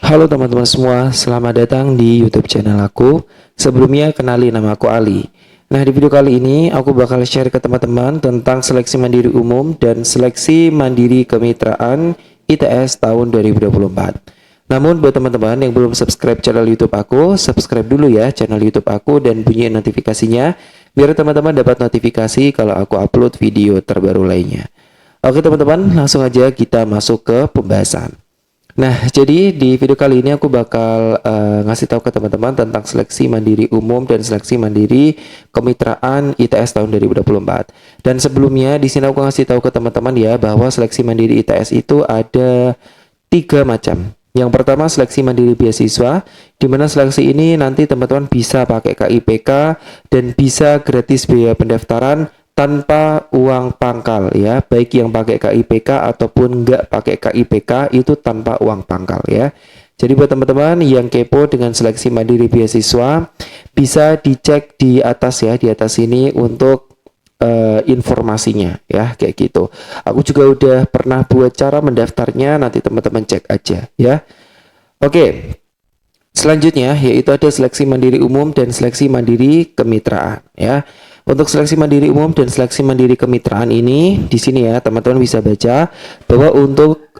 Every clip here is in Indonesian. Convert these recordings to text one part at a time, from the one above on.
Halo teman-teman semua, selamat datang di YouTube channel aku. Sebelumnya kenali nama aku Ali. Nah, di video kali ini aku bakal share ke teman-teman tentang seleksi mandiri umum dan seleksi mandiri kemitraan ITS tahun 2024. Namun buat teman-teman yang belum subscribe channel YouTube aku, subscribe dulu ya channel YouTube aku dan bunyiin notifikasinya biar teman-teman dapat notifikasi kalau aku upload video terbaru lainnya. Oke teman-teman, langsung aja kita masuk ke pembahasan. Nah, jadi di video kali ini aku bakal ngasih tahu ke teman-teman tentang seleksi mandiri umum dan seleksi mandiri kemitraan ITS tahun 2024. Dan sebelumnya di sini aku ngasih tahu ke teman-teman ya bahwa seleksi mandiri ITS itu ada 3 macam. Yang pertama seleksi mandiri beasiswa, di mana seleksi ini nanti teman-teman bisa pakai KIPK dan bisa gratis biaya pendaftaran tanpa uang pangkal ya, baik yang pakai KIPK ataupun nggak pakai KIPK itu tanpa uang pangkal ya. Jadi buat teman-teman yang kepo dengan seleksi mandiri beasiswa bisa dicek di atas ya, di atas ini untuk informasinya ya kayak gitu. Aku juga udah pernah buat cara mendaftarnya, nanti teman-teman cek aja ya. Oke. Selanjutnya yaitu ada seleksi mandiri umum dan seleksi mandiri kemitraan ya. Untuk seleksi mandiri umum dan seleksi mandiri kemitraan ini di sini ya teman-teman bisa baca bahwa untuk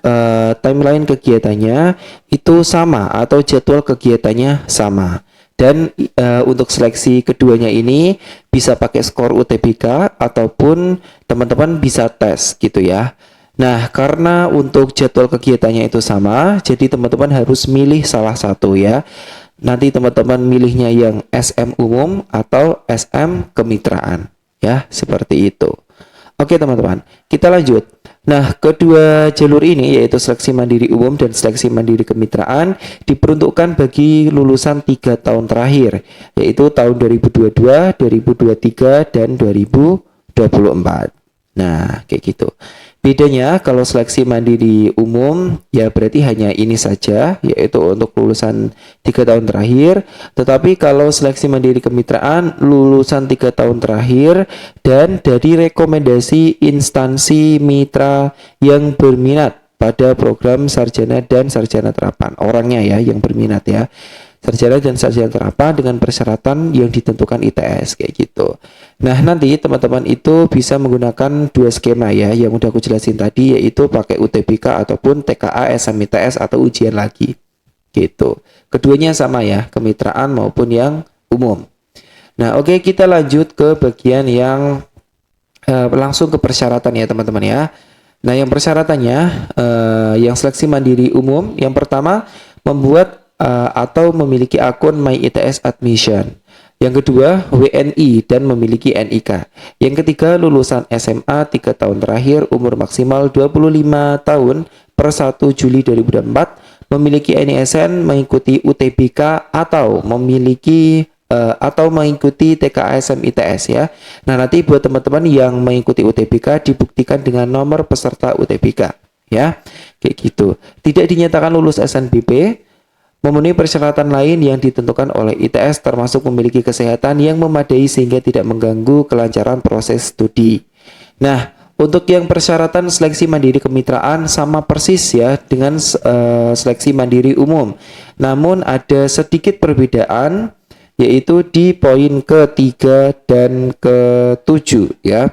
timeline kegiatannya itu sama atau jadwal kegiatannya sama. Dan untuk seleksi keduanya ini bisa pakai skor UTBK ataupun teman-teman bisa tes gitu ya. Nah, karena untuk jadwal kegiatannya itu sama, jadi teman-teman harus milih salah satu ya. Nanti teman-teman milihnya yang SM umum atau SM kemitraan ya, seperti itu. Oke teman-teman, kita lanjut. Nah, kedua jalur ini yaitu seleksi mandiri umum dan seleksi mandiri kemitraan diperuntukkan bagi lulusan 3 tahun terakhir, yaitu tahun 2022, 2023, dan 2024. Nah, kayak gitu. Bedanya kalau seleksi mandiri umum ya berarti hanya ini saja yaitu untuk lulusan 3 tahun terakhir. Tetapi kalau seleksi mandiri kemitraan lulusan 3 tahun terakhir dan dari rekomendasi instansi mitra yang berminat pada program sarjana dan sarjana terapan. Orangnya ya yang berminat ya. Sarjana dan sarjana terapan dengan persyaratan yang ditentukan ITS kayak gitu. Nah, nanti teman-teman itu bisa menggunakan 2 skema ya yang udah aku jelasin tadi yaitu pakai UTBK ataupun TKA SMITS atau ujian lagi. Gitu. Keduanya sama ya, kemitraan maupun yang umum. Nah, oke kita lanjut ke bagian yang langsung ke persyaratan ya teman-teman ya. Nah, yang persyaratannya yang seleksi mandiri umum yang pertama membuat atau memiliki akun My ITS Admission. Yang kedua, WNI dan memiliki NIK. Yang ketiga, lulusan SMA 3 tahun terakhir, umur maksimal 25 tahun per 1 Juli 2024, memiliki NISN, mengikuti UTBK atau memiliki atau mengikuti TKASM ITS ya. Nah, nanti buat teman-teman yang mengikuti UTBK dibuktikan dengan nomor peserta UTBK ya. Kayak gitu. Tidak dinyatakan lulus SNBP, memenuhi persyaratan lain yang ditentukan oleh ITS termasuk memiliki kesehatan yang memadai sehingga tidak mengganggu kelancaran proses studi. Nah, untuk yang persyaratan seleksi mandiri kemitraan sama persis ya dengan seleksi mandiri umum. Namun ada sedikit perbedaan yaitu di poin ketiga dan ke-7 ya.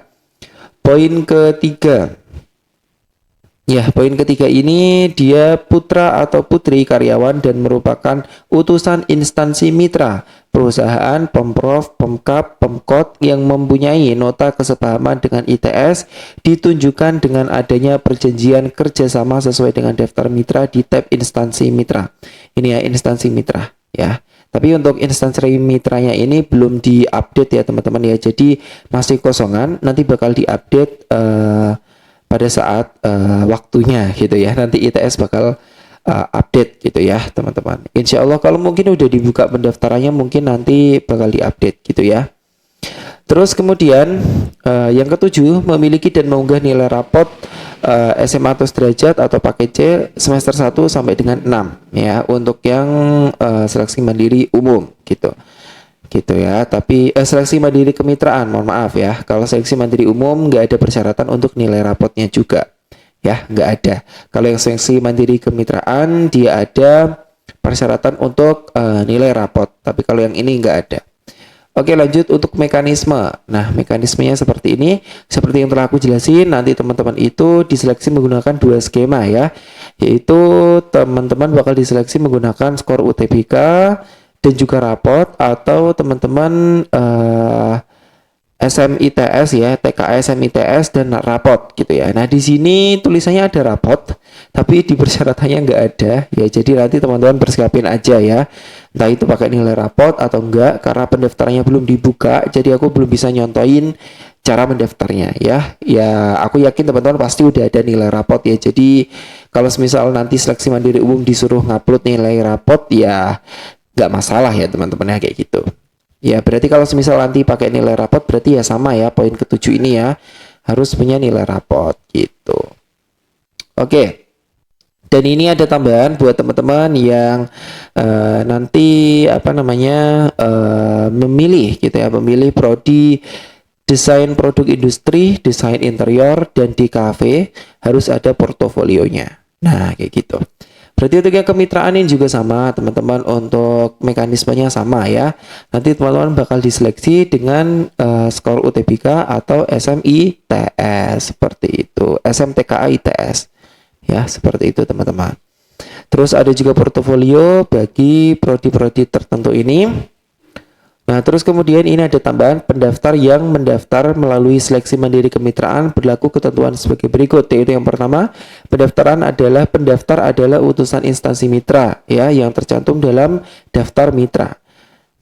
Poin ketiga. Ya, poin ketiga ini dia putra atau putri karyawan dan merupakan utusan instansi mitra, perusahaan, pemprov, pemkap, pemkot yang mempunyai nota kesepahaman dengan ITS ditunjukkan dengan adanya perjanjian kerjasama sesuai dengan daftar mitra di tab instansi mitra. Ini ya instansi mitra ya. Tapi untuk instansi mitranya ini belum diupdate ya teman-teman ya. Jadi masih kosongan, nanti bakal diupdate pada saat waktunya gitu ya. Nanti ITS bakal update gitu ya teman-teman. Insya Allah kalau mungkin udah dibuka pendaftarannya mungkin nanti bakal diupdate gitu ya. Terus kemudian yang ketujuh memiliki dan mengunggah nilai rapot SMA atau sederajat atau paket C semester 1 sampai dengan 6 ya untuk yang seleksi mandiri umum gitu. Gitu ya, tapi seleksi mandiri kemitraan, mohon maaf ya. Kalau seleksi mandiri umum nggak ada persyaratan untuk nilai rapotnya juga, ya nggak ada. Kalau yang seleksi mandiri kemitraan dia ada persyaratan untuk nilai rapot. Tapi kalau yang ini nggak ada. Oke, lanjut untuk mekanisme. Nah, mekanismenya seperti ini. Seperti yang telah aku jelasin, nanti teman-teman itu diseleksi menggunakan dua skema ya. Yaitu teman-teman bakal diseleksi menggunakan skor UTBK dan juga rapot, atau teman-teman SMITS ya, TKA SMITS dan rapot gitu ya. Nah, di sini tulisannya ada rapot, tapi di persyaratannya nggak ada ya. Jadi nanti teman-teman persiapin aja ya. Entah itu pakai nilai rapot atau enggak, karena pendaftarannya belum dibuka, jadi aku belum bisa nyontoin cara mendaftarnya ya. Ya, aku yakin teman-teman pasti udah ada nilai rapot ya. Jadi kalau misal nanti seleksi mandiri umum disuruh ngupload nilai rapot ya nggak masalah ya teman-teman ya, kayak gitu. Ya, berarti kalau semisal nanti pakai nilai rapot berarti ya sama ya, poin ke-7 ini ya harus punya nilai rapot gitu. Oke. Dan ini ada tambahan buat teman-teman yang nanti memilih gitu ya, memilih prodi desain produk industri, desain interior, dan DKV, harus ada portofolionya. Nah, kayak gitu. Berarti untuk yang kemitraan ini juga sama teman-teman, untuk mekanismenya sama ya. Nanti teman-teman bakal diseleksi dengan skor UTBK atau SMITS seperti itu, SMTKA ITS ya, seperti itu teman-teman. Terus ada juga portofolio bagi prodi-prodi tertentu ini. Nah, terus kemudian ini ada tambahan pendaftar yang mendaftar melalui seleksi mandiri kemitraan, berlaku ketentuan sebagai berikut. Yaitu yang pertama, pendaftar adalah utusan instansi mitra ya, yang tercantum dalam daftar mitra.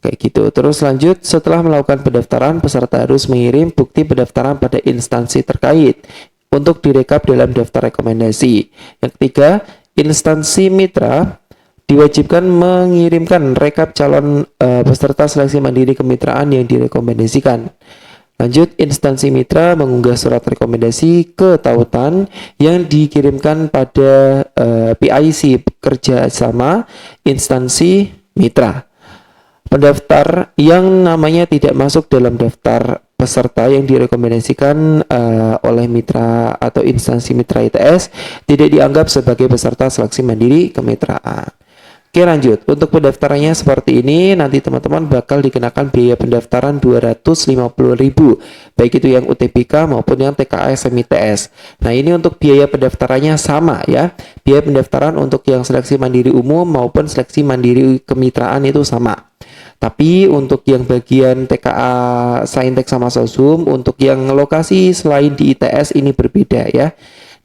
Kayak gitu. Terus lanjut, setelah melakukan pendaftaran, peserta harus mengirim bukti pendaftaran pada instansi terkait untuk direkap dalam daftar rekomendasi. Yang ketiga, instansi mitra diwajibkan mengirimkan rekap calon peserta seleksi mandiri kemitraan yang direkomendasikan. Lanjut, instansi mitra mengunggah surat rekomendasi ke tautan yang dikirimkan pada PIC kerjasama instansi mitra. Pendaftar yang namanya tidak masuk dalam daftar peserta yang direkomendasikan oleh mitra atau instansi mitra ITS tidak dianggap sebagai peserta seleksi mandiri kemitraan. Oke, lanjut. Untuk pendaftarannya seperti ini, nanti teman-teman bakal dikenakan biaya pendaftaran 250.000, baik itu yang UTBK maupun yang TKA SMITS. Nah, ini untuk biaya pendaftarannya sama ya. Biaya pendaftaran untuk yang seleksi mandiri umum maupun seleksi mandiri kemitraan itu sama. Tapi untuk yang bagian TKA Saintek sama Sosum, untuk yang lokasi selain di ITS ini berbeda ya.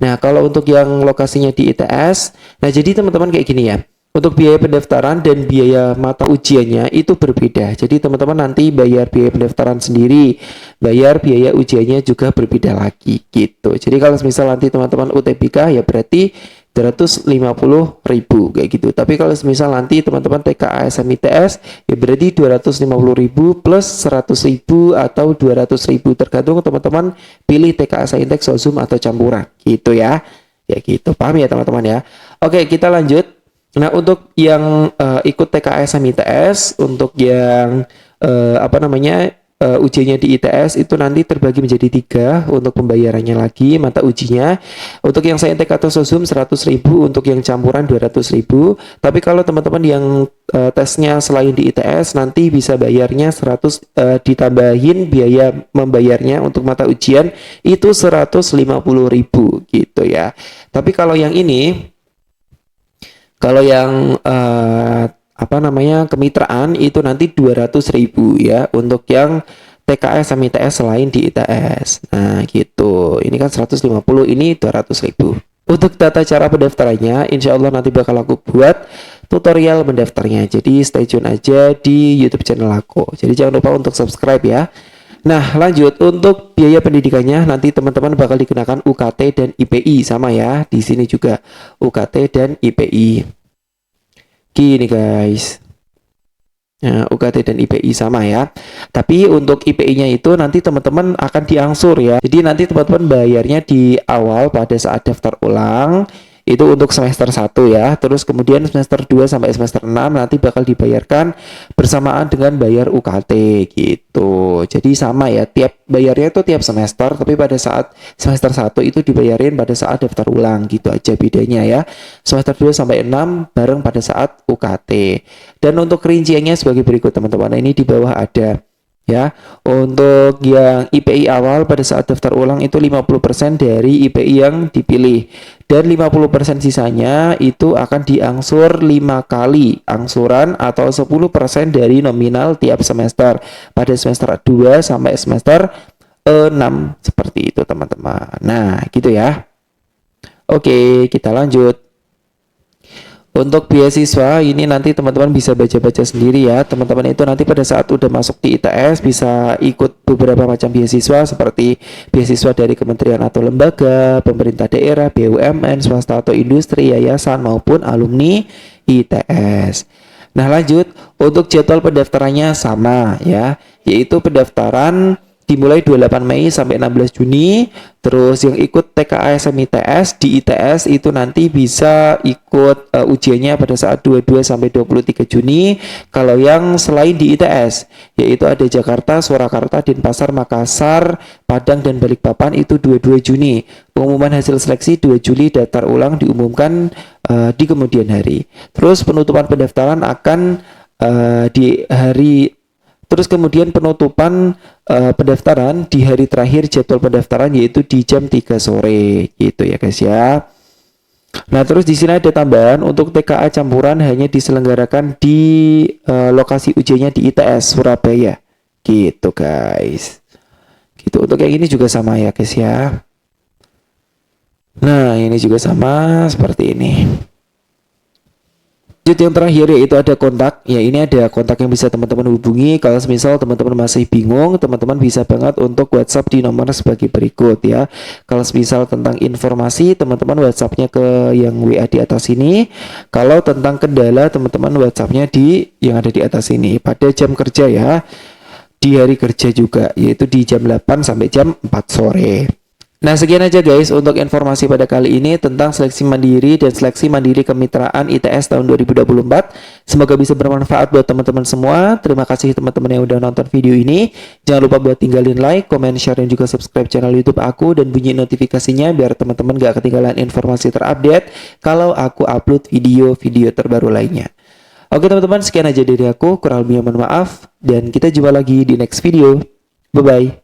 Nah, kalau untuk yang lokasinya di ITS, nah jadi teman-teman kayak gini ya. Untuk biaya pendaftaran dan biaya mata ujiannya itu berbeda. Jadi teman-teman nanti bayar biaya pendaftaran sendiri, bayar biaya ujiannya juga berbeda lagi gitu. Jadi kalau misal nanti teman-teman UTBK ya berarti 250.000 kayak gitu. Tapi kalau misal nanti teman-teman TKA SMITS ya berarti 250.000 plus 100.000 atau 200.000 tergantung teman-teman pilih TKA Saintek, Sosum atau campuran gitu ya. Ya gitu. Paham ya teman-teman ya. Oke, kita lanjut. Nah, untuk yang ikut TKA SMITS, untuk yang ujiannya di ITS itu nanti terbagi menjadi 3 untuk pembayarannya lagi mata ujinya. Untuk yang Saintek atau Sosum 100.000, untuk yang campuran 200.000. Tapi kalau teman-teman yang tesnya selain di ITS nanti bisa bayarnya 100 ditambahin biaya membayarnya untuk mata ujian itu 150.000 gitu ya. Tapi kalau yang ini, kalau yang kemitraan itu nanti 200.000 ya, untuk yang TKS sama ITS selain di ITS. Nah gitu, ini kan 150, ini 200.000. Untuk tata cara pendaftarannya insya Allah nanti bakal aku buat tutorial mendaftarnya, jadi stay tune aja di YouTube channel aku. Jadi jangan lupa untuk subscribe ya. Nah lanjut, untuk biaya pendidikannya nanti teman-teman bakal dikenakan UKT dan IPI sama ya. Di sini juga UKT dan IPI. Gini guys. Nah, UKT dan IPI sama ya. Tapi untuk IPI-nya itu nanti teman-teman akan diangsur ya. Jadi nanti teman-teman bayarnya di awal pada saat daftar ulang. Itu untuk semester 1 ya. Terus kemudian semester 2 sampai semester 6 nanti bakal dibayarkan bersamaan dengan bayar UKT gitu. Jadi sama ya, tiap bayarnya itu tiap semester, tapi pada saat semester 1 itu dibayarin pada saat daftar ulang gitu aja bedanya ya. Semester 2 sampai 6 bareng pada saat UKT. Dan untuk rinciannya sebagai berikut teman-teman. Nah, ini di bawah ada ya. Untuk yang IPI awal pada saat daftar ulang itu 50% dari IPI yang dipilih, dan 50% sisanya itu akan diangsur 5 kali angsuran atau 10% dari nominal tiap semester pada semester 2 sampai semester 6 seperti itu teman-teman. Nah gitu ya. Oke, kita lanjut. Untuk beasiswa ini nanti teman-teman bisa baca-baca sendiri ya. Teman-teman itu nanti pada saat udah masuk di ITS bisa ikut beberapa macam beasiswa seperti beasiswa dari kementerian atau lembaga, pemerintah daerah, BUMN, swasta atau industri, yayasan maupun alumni ITS. Nah lanjut, untuk jadwal pendaftarannya sama ya, yaitu pendaftaran dimulai 28 Mei sampai 16 Juni. Terus yang ikut TKA SMITS di ITS itu nanti bisa ikut ujiannya pada saat 22 sampai 23 Juni. Kalau yang selain di ITS yaitu ada Jakarta, Surakarta, Denpasar, Makassar, Padang dan Balikpapan itu 22 Juni. Pengumuman hasil seleksi 2 Juli, daftar ulang diumumkan di kemudian hari. Terus penutupan pendaftaran akan di hari Terus kemudian penutupan pendaftaran di hari terakhir jadwal pendaftaran yaitu di jam 3 sore gitu ya guys ya. Nah, terus di sini ada tambahan untuk TKA campuran hanya diselenggarakan di lokasi ujiannya di ITS Surabaya. Gitu guys. Gitu, untuk yang ini juga sama ya guys ya. Nah, ini juga sama seperti ini. Lanjut yang terakhir yaitu ada kontak. Ya ini ada kontak yang bisa teman-teman hubungi. Kalau misal teman-teman masih bingung, teman-teman bisa banget untuk WhatsApp di nomor sebagai berikut ya. Kalau misal tentang informasi, teman-teman WhatsAppnya ke yang WA di atas ini. Kalau tentang kendala, teman-teman WhatsAppnya di yang ada di atas ini. Pada jam kerja ya, di hari kerja juga, yaitu di jam 8 sampai jam 4 sore. Nah sekian aja guys untuk informasi pada kali ini tentang seleksi mandiri dan seleksi mandiri kemitraan ITS tahun 2024. Semoga bisa bermanfaat buat teman-teman semua. Terima kasih teman-teman yang udah nonton video ini. Jangan lupa buat tinggalin like, comment, share, dan juga subscribe channel YouTube aku dan bunyi notifikasinya biar teman-teman gak ketinggalan informasi terupdate kalau aku upload video-video terbaru lainnya. Oke teman-teman, sekian aja dari aku. Kurang lebihnya mohon maaf dan kita jumpa lagi di next video. Bye-bye.